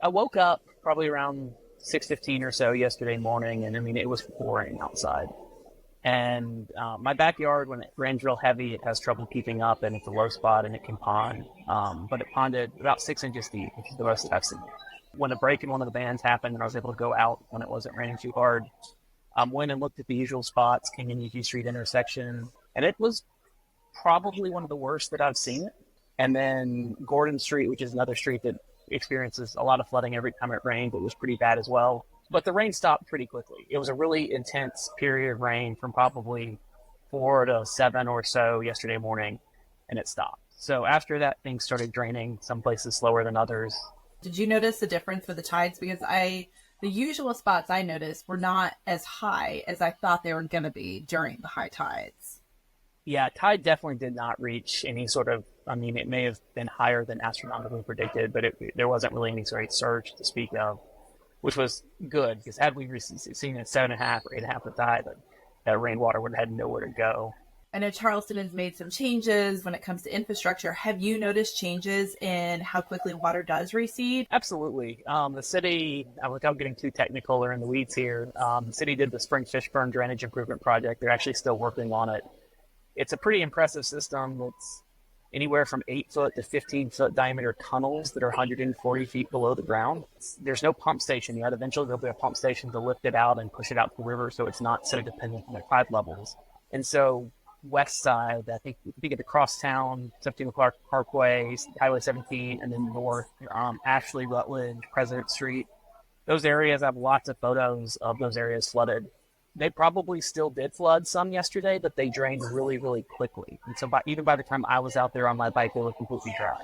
I woke up probably around 6:15 or so yesterday morning, and I mean it was pouring outside. And my backyard, when it rains real heavy, it has trouble keeping up, and it's a low spot, and it can pond. But it ponded about 6 inches deep, which is the most that I've seen. When a break in one of the bands happened, and I was able to go out when it wasn't raining too hard, went and looked at the usual spots, King and UG Street intersection, and it was probably one of the worst that I've seen it. And then Gordon Street, which is another street that experiences a lot of flooding every time it rained, it was pretty bad as well. But the rain stopped pretty quickly. It was a really intense period of rain from probably 4 to 7 or so yesterday morning, and it stopped. So after that, things started draining, some places slower than others. Did you notice the difference with the tides? Because the usual spots I noticed were not as high as I thought they were going to be during the high tides. Yeah, tide definitely did not reach any sort of, I mean, it may have been higher than astronomically predicted, but there wasn't really any sort of surge to speak of, which was good, because had we seen a 7.5 or 8.5 of tide, that rainwater would have had nowhere to go. I know Charleston has made some changes when it comes to infrastructure. Have you noticed changes in how quickly water does recede? Absolutely. The city, without getting too technical or in the weeds here, the city did the Spring Fishburne Drainage Improvement Project. They're actually still working on it. It's a pretty impressive system. It's anywhere from 8-foot to 15-foot diameter tunnels that are 140 feet below the ground. There's no pump station yet. Eventually there'll be a pump station to lift it out and push it out to the river, so it's not so dependent on the tide levels. And so west side, I think if you get to Crosstown, 17 Clark Parkway, Highway 17, and then north, Ashley, Rutledge, President Street. Those areas, I have lots of photos of those areas flooded. They probably still did flood some yesterday, but they drained really, really quickly. And so even by the time I was out there on my bike, they were completely dry.